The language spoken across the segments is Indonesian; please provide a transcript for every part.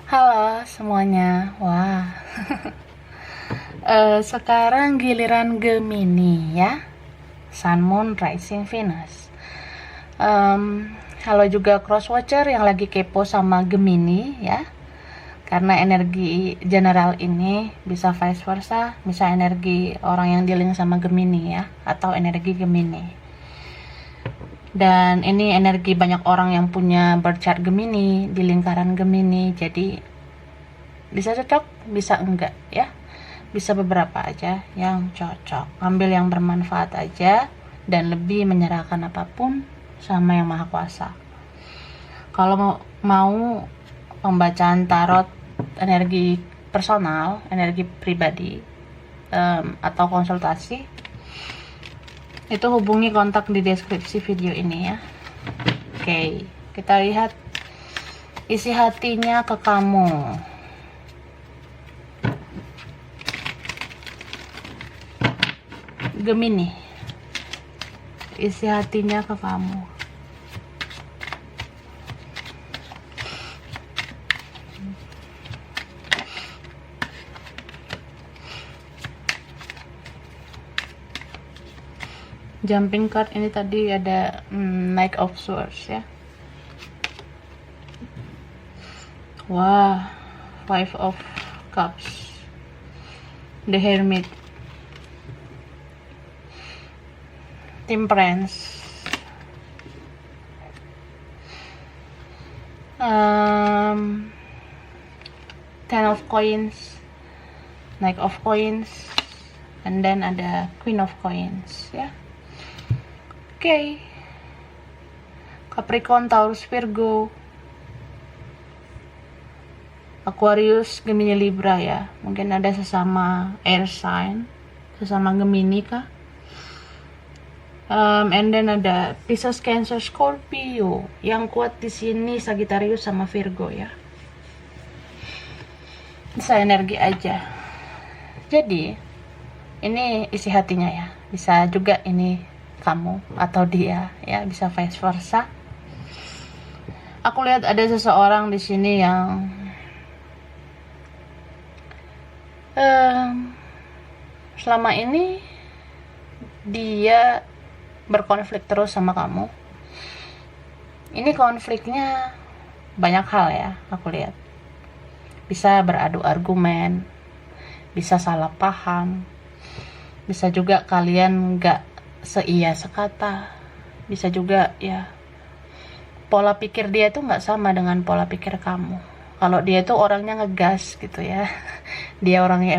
Halo semuanya, wah. Sekarang giliran Gemini ya, Sun, Moon, Rising, Venus. Halo juga crosswatcher yang lagi kepo sama Gemini ya, karena energi general ini bisa vice versa, bisa energi orang yang dealing sama Gemini ya, atau energi Gemini. Dan ini energi banyak orang yang punya birth chart Gemini, di lingkaran Gemini, jadi bisa cocok, bisa enggak ya, bisa beberapa aja yang cocok. Ambil yang bermanfaat aja dan lebih menyerahkan apapun sama yang maha kuasa. Kalau mau pembacaan tarot energi personal, energi pribadi, atau konsultasi, itu hubungi kontak di deskripsi video ini ya. Oke, kita lihat isi hatinya ke kamu. Gemini, isi hatinya ke kamu. Jumping card ini tadi ada Knight of Swords ya. Wah, Five of Cups, The Hermit, Temperance, Ten of Coins, Knight of Coins, and then ada Queen of Coins ya. Oke. Capricorn, Taurus, Virgo, Aquarius, Gemini, Libra ya. Mungkin ada sesama air sign, sesama Gemini kah? And then ada Pisces, Cancer, Scorpio. Yang kuat di sini Sagittarius sama Virgo ya. Bisa energi aja. Jadi ini isi hatinya ya. Bisa juga ini kamu atau dia ya, bisa vice versa. Aku lihat ada seseorang di sini yang selama ini dia berkonflik terus sama kamu. Ini konfliknya banyak hal ya, aku lihat. Bisa beradu argumen, bisa salah paham, bisa juga kalian nggak seia sekata, bisa juga ya pola pikir dia tuh nggak sama dengan pola pikir kamu. Kalau dia tuh orangnya ngegas gitu ya, dia orangnya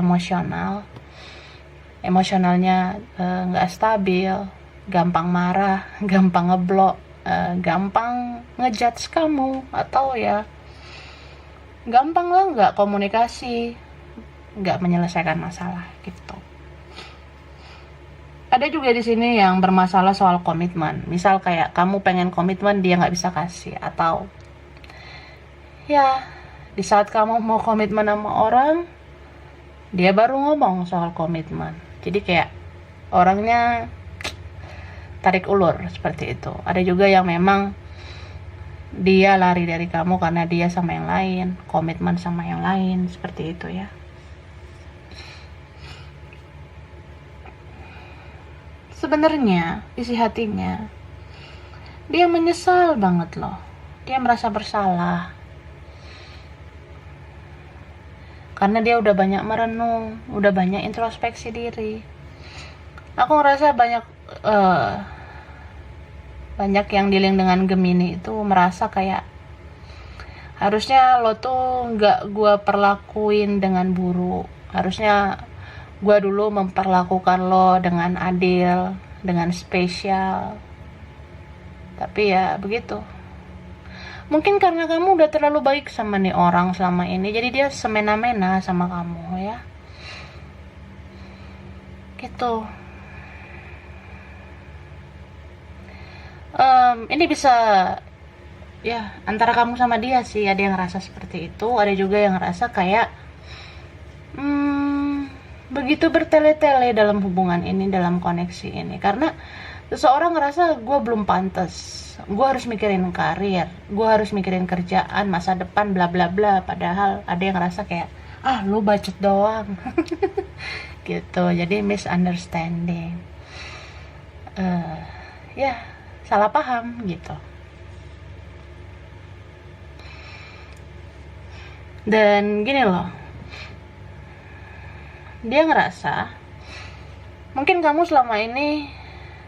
emosionalnya nggak stabil, gampang marah, gampang ngeblok, gampang ngejudge kamu, atau ya gampang lah nggak komunikasi, nggak menyelesaikan masalah gitu. Ada juga di sini yang bermasalah soal komitmen. Misal kayak kamu pengen komitmen, dia nggak bisa kasih, atau ya di saat kamu mau komitmen sama orang, dia baru ngomong soal komitmen. Jadi kayak orangnya tarik ulur seperti itu. Ada juga yang memang dia lari dari kamu karena dia sama yang lain, komitmen sama yang lain, seperti itu ya. Sebenarnya isi hatinya dia menyesal banget loh. Dia merasa bersalah karena dia udah banyak merenung, udah banyak introspeksi diri. Aku ngerasa banyak yang dealing dengan Gemini itu merasa kayak harusnya lo tuh nggak gua perlakuin dengan buruk. Harusnya gua dulu memperlakukan lo dengan adil, dengan spesial. Tapi ya begitu. Mungkin karena kamu udah terlalu baik sama nih orang selama ini, jadi dia semena-mena sama kamu ya. Gitu. Ini bisa ya antara kamu sama dia sih, ada yang ngerasa seperti itu, ada juga yang ngerasa kayak begitu bertele-tele dalam hubungan ini, dalam koneksi ini, karena seseorang ngerasa gue belum pantas gue harus mikirin karir, gue harus mikirin kerjaan, masa depan, bla bla bla. Padahal ada yang ngerasa kayak, ah lu bacot doang. Gitu. Jadi misunderstanding. Ya, salah paham gitu. Dan gini loh, dia ngerasa mungkin kamu selama ini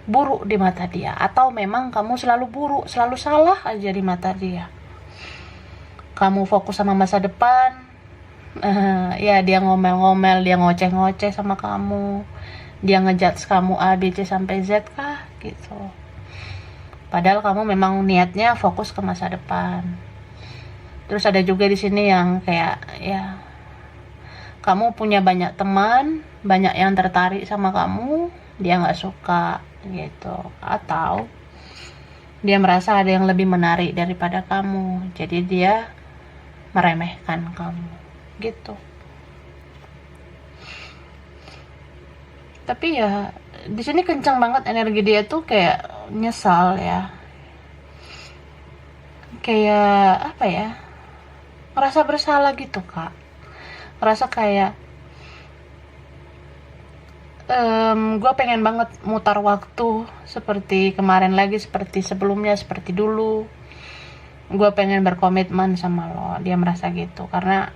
buruk di mata dia, atau memang kamu selalu buruk, selalu salah aja di mata dia. Kamu fokus sama masa depan, ya dia ngomel-ngomel, dia ngoceh-ngoceh sama kamu, dia ngejudge kamu A, B, C sampai Z kah gitu. Padahal kamu memang niatnya fokus ke masa depan. Terus ada juga di sini yang kayak, ya kamu punya banyak teman, banyak yang tertarik sama kamu, dia nggak suka gitu. Atau dia merasa ada yang lebih menarik daripada kamu, jadi dia meremehkan kamu gitu. Tapi ya di sini kencang banget energi dia tuh, kayak nyesal ya, kayak apa ya, ngerasa bersalah gitu kak, ngerasa kayak gue pengen banget mutar waktu seperti kemarin lagi, seperti sebelumnya, seperti dulu. Gue pengen berkomitmen sama lo. Dia merasa gitu karena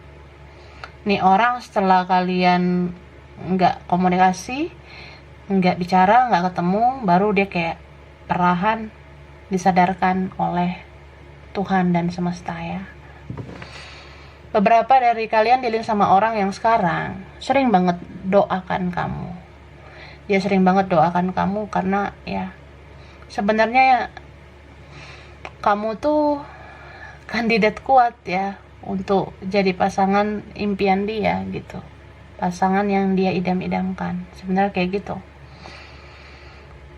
nih orang setelah kalian nggak komunikasi, nggak bicara, nggak ketemu, baru dia kayak perlahan disadarkan oleh Tuhan dan semesta ya. Beberapa dari kalian dealing sama orang yang sekarang sering banget doakan kamu. Dia sering banget doakan kamu karena ya sebenarnya kamu tuh kandidat kuat ya untuk jadi pasangan impian dia gitu. Pasangan yang dia idam-idamkan. Sebenarnya kayak gitu.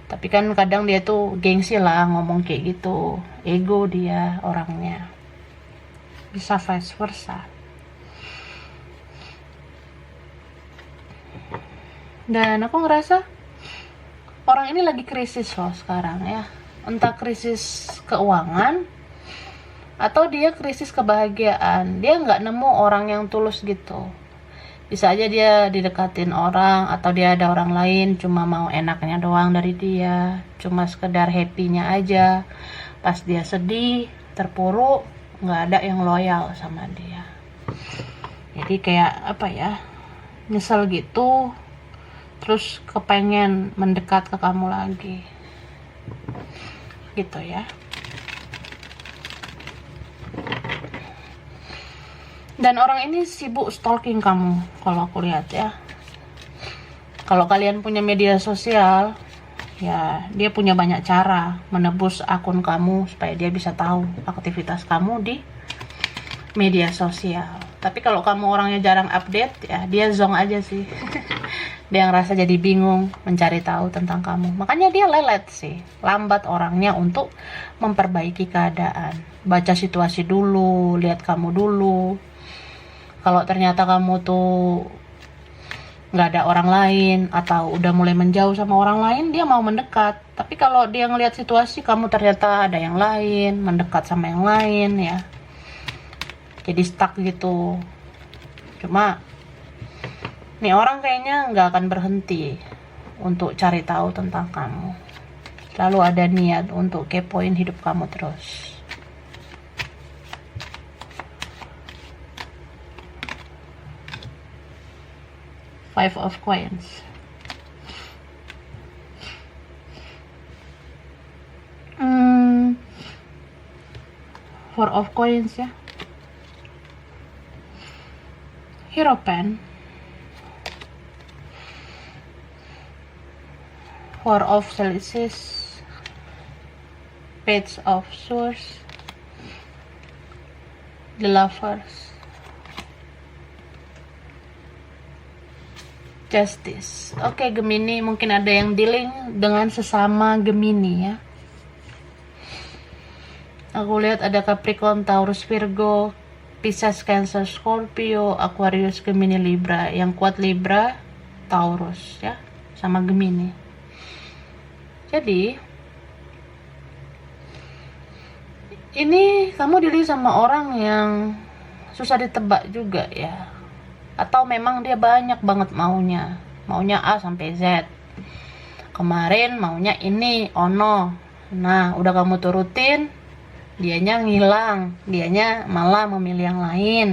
Tapi kan kadang dia tuh gengsi lah ngomong kayak gitu. Ego dia orangnya. Bisa vice versa. Dan aku ngerasa orang ini lagi krisis loh sekarang ya. Entah krisis keuangan atau dia krisis kebahagiaan. Dia nggak nemu orang yang tulus gitu. Bisa aja dia didekatin orang, atau dia ada orang lain cuma mau enaknya doang dari dia, cuma sekedar happy-nya aja. Pas dia sedih, terpuruk, nggak ada yang loyal sama dia. Jadi kayak apa ya, nyesel gitu, terus kepengen mendekat ke kamu lagi gitu ya. Dan orang ini sibuk stalking kamu kalau aku lihat ya. Kalau kalian punya media sosial, ya dia punya banyak cara menebus akun kamu supaya dia bisa tahu aktivitas kamu di media sosial. Tapi kalau kamu orangnya jarang update, ya dia zong aja sih. Dia ngerasa jadi bingung mencari tahu tentang kamu. Makanya dia lelet sih, lambat orangnya untuk memperbaiki keadaan. Baca situasi dulu, lihat kamu dulu. Kalau ternyata kamu tuh nggak ada orang lain atau udah mulai menjauh sama orang lain, dia mau mendekat. Tapi kalau dia ngelihat situasi kamu ternyata ada yang lain, mendekat sama yang lain ya, jadi stuck gitu. Cuma nih orang kayaknya nggak akan berhenti untuk cari tahu tentang kamu. Selalu ada niat untuk kepoin hidup kamu terus. Five of Coins. Four of Coins ya. Hierophant. Four of Slices. Page of Swords. The Lovers. Justice. Oke, Gemini, mungkin ada yang dealing dengan sesama Gemini ya. Aku lihat ada Capricorn, Taurus, Virgo, Pisces, Cancer, Scorpio, Aquarius, Gemini, Libra. Yang kuat Libra, Taurus ya, sama Gemini. Jadi Ini kamu diri sama orang yang susah ditebak juga ya, atau memang dia banyak banget maunya A sampai Z. Kemarin maunya ini ono, nah udah kamu turutin, dianya ngilang, dianya malah memilih yang lain.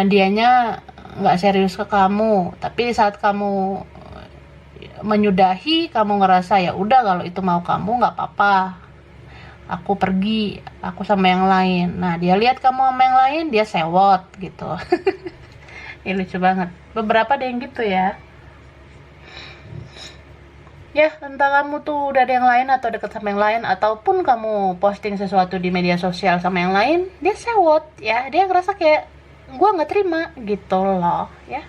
Dianya nggak serius ke kamu, tapi saat kamu menyudahi, kamu ngerasa ya udah kalau itu mau kamu nggak apa-apa, aku pergi, aku sama yang lain. Nah dia lihat kamu sama yang lain, dia sewot gitu. Ini lucu banget, beberapa ada yang gitu ya. Ya entah kamu tuh udah ada yang lain atau deket sama yang lain, ataupun kamu posting sesuatu di media sosial sama yang lain, dia sewot ya, dia ngerasa kayak gue nggak terima gitu loh ya.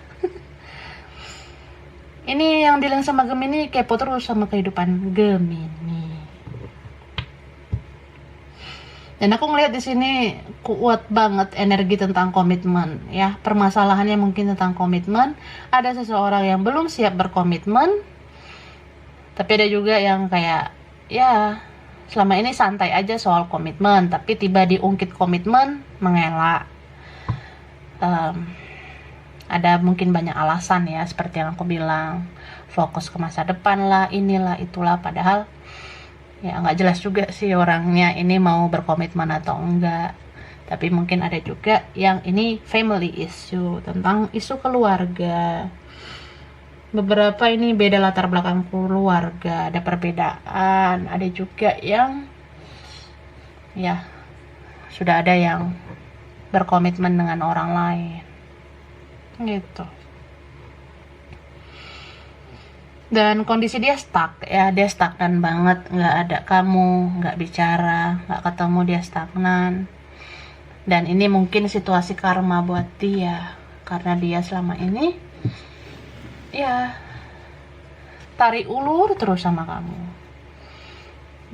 Ini yang bilang sama Gemini kepo terus sama kehidupan Gemini. Dan aku ngeliat di sini kuat banget energi tentang komitmen ya. Permasalahannya mungkin tentang komitmen. Ada seseorang yang belum siap berkomitmen, tapi ada juga yang kayak ya selama ini santai aja soal komitmen, tapi tiba diungkit komitmen mengelak. Ada mungkin banyak alasan ya, seperti yang aku bilang, fokus ke masa depan lah, inilah itulah, padahal ya nggak jelas juga sih orangnya ini mau berkomitmen atau enggak. Tapi mungkin ada juga yang ini family issue, tentang isu keluarga. Beberapa ini beda latar belakang keluarga, ada perbedaan. Ada juga yang ya sudah ada yang berkomitmen dengan orang lain gitu. Dan kondisi dia stuck ya, dia stagnan banget, nggak ada kamu, nggak bicara, nggak ketemu, dia stagnan. Dan ini mungkin situasi karma buat dia, karena dia selama ini ya tarik ulur terus sama kamu.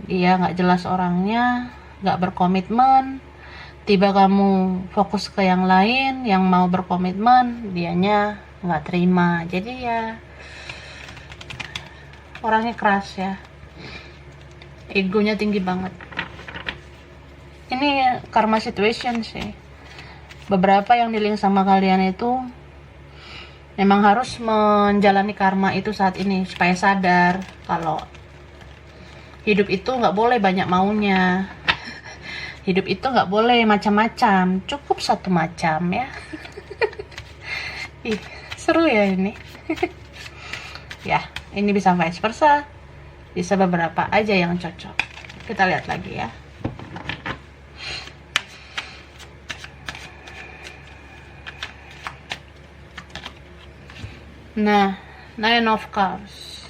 Dia nggak jelas orangnya, nggak berkomitmen. Tiba kamu fokus ke yang lain, yang mau berkomitmen, dianya nggak terima. Jadi ya orangnya keras ya, egonya tinggi banget. Ini karma situation sih. Beberapa yang di-link sama kalian itu memang harus menjalani karma itu saat ini, supaya sadar kalau hidup itu nggak boleh banyak maunya. Hidup itu nggak boleh macam-macam, cukup satu macam ya. Ih, seru ya ini. Ya, ini bisa vice versa, bisa beberapa aja yang cocok. Kita lihat lagi ya. Nah, Nine of Cups.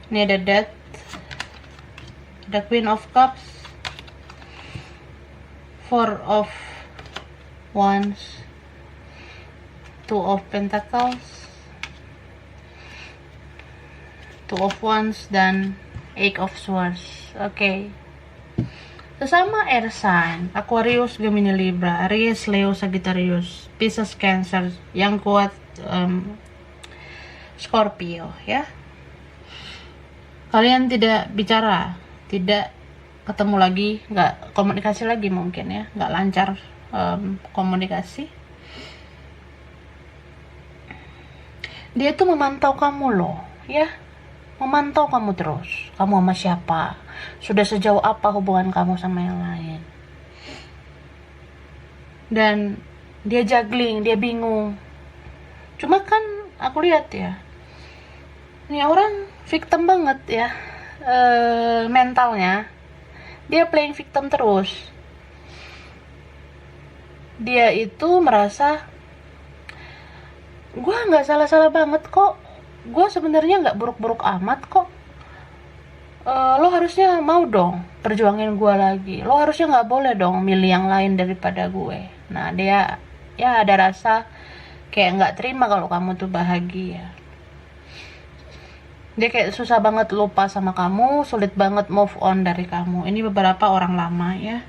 Ini ada Death, ada Queen of Cups, Four of Wands, Two of Pentacles, Two of Wands, dan Eight of Swords. Oke. Sesama air sign, Aquarius, Gemini, Libra, Aries, Leo, Sagittarius, Pisces, Cancer, yang kuat Scorpio ya. Kalian tidak bicara, tidak ketemu lagi, nggak komunikasi lagi mungkin ya, nggak lancar komunikasi. Dia tuh memantau kamu loh ya, memantau kamu terus, kamu sama siapa, sudah sejauh apa hubungan kamu sama yang lain. Dan dia juggling, dia bingung. Cuma kan aku lihat ya, ini orang victim banget ya, mentalnya. Dia playing victim terus. Dia itu merasa, gue nggak salah-salah banget kok, gue sebenarnya nggak buruk-buruk amat kok. Lo harusnya mau dong perjuangin gue lagi. Lo harusnya nggak boleh dong milih yang lain daripada gue. Nah dia ya ada rasa kayak nggak terima kalau kamu tuh bahagia. Dia kayak susah banget lupa sama kamu, sulit banget move on dari kamu. Ini beberapa orang lama ya.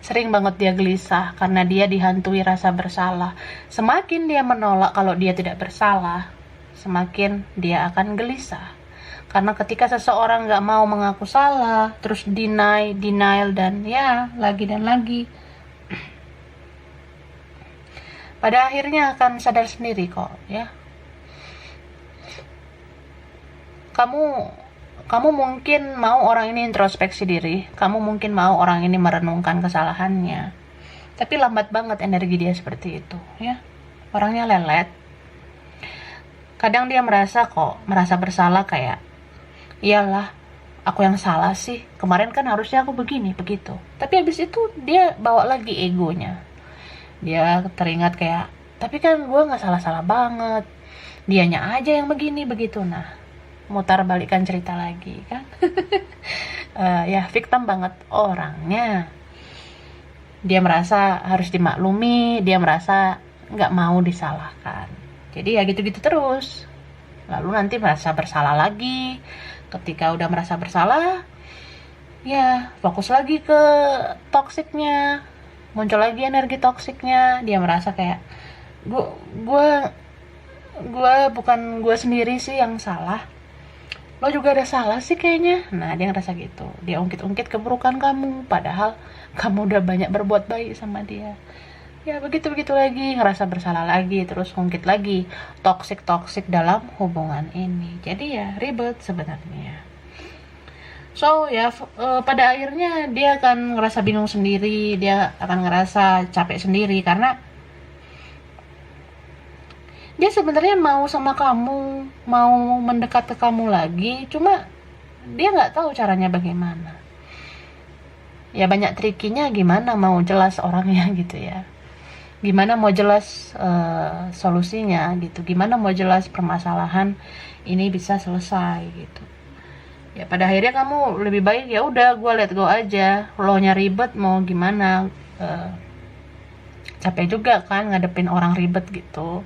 Sering banget dia gelisah karena dia dihantui rasa bersalah. Semakin dia menolak kalau dia tidak bersalah, semakin dia akan gelisah. Karena ketika seseorang nggak mau mengaku salah, terus denial, dan ya lagi dan lagi, pada akhirnya akan sadar sendiri kok ya. Kamu mungkin mau orang ini introspeksi diri, kamu mungkin mau orang ini merenungkan kesalahannya, tapi lambat banget energi dia seperti itu ya. Orangnya lelet. Kadang dia merasa bersalah, kayak iyalah aku yang salah sih, kemarin kan harusnya aku begini begitu. Tapi habis itu dia bawa lagi egonya, dia teringat kayak tapi kan gue nggak salah-salah banget, dianya aja yang begini begitu. Nah, mutar balikan cerita lagi kan. Ya victim banget orangnya. Dia merasa harus dimaklumi, dia merasa nggak mau disalahkan, jadi ya gitu-gitu terus. Lalu nanti merasa bersalah lagi. Ketika udah merasa bersalah, ya fokus lagi ke toksiknya, muncul lagi energi toksiknya. Dia merasa kayak gue bukan gue sendiri sih yang salah, lo juga ada salah sih kayaknya. Nah, dia ngerasa gitu, dia ungkit-ungkit keburukan kamu, padahal kamu udah banyak berbuat baik sama dia. Ya begitu-begitu lagi, ngerasa bersalah lagi, terus ungkit lagi, toksik dalam hubungan ini. Jadi ya ribet sebenarnya. So ya pada akhirnya dia akan ngerasa bingung sendiri, dia akan ngerasa capek sendiri, karena dia sebenarnya mau sama kamu, mau mendekat ke kamu lagi, cuma dia nggak tahu caranya bagaimana. Ya banyak trikinya, gimana mau jelas orangnya gitu ya, gimana mau jelas solusinya gitu, gimana mau jelas permasalahan ini bisa selesai gitu. Ya pada akhirnya kamu lebih baik ya udah gue let go aja, lo nya ribet mau gimana, capek juga kan ngadepin orang ribet gitu.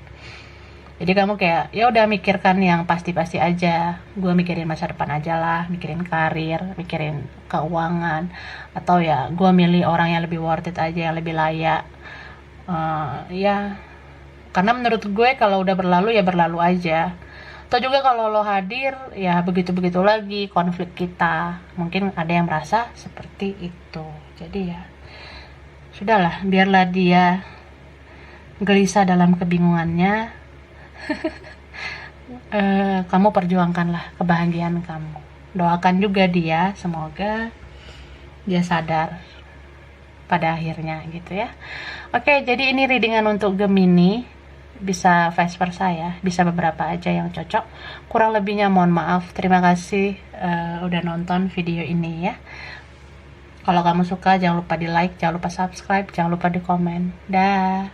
Jadi kamu kayak ya udah mikirkan yang pasti-pasti aja. Gue mikirin masa depan aja lah, mikirin karir, mikirin keuangan, atau ya gue milih orang yang lebih worth it aja, yang lebih layak. Ya karena menurut gue kalau udah berlalu ya berlalu aja. Atau juga kalau lo hadir ya begitu-begitu lagi konflik kita. Mungkin ada yang merasa seperti itu. Jadi ya sudahlah, biarlah dia gelisah dalam kebingungannya. Kamu perjuangkanlah kebahagiaan kamu. Doakan juga dia, semoga dia sadar pada akhirnya gitu ya. Oke, jadi ini readingan untuk Gemini. Bisa vice versa ya, bisa beberapa aja yang cocok. Kurang lebihnya mohon maaf. Terima kasih udah nonton video ini ya. Kalau kamu suka jangan lupa di like, jangan lupa subscribe, jangan lupa di komen. Dah.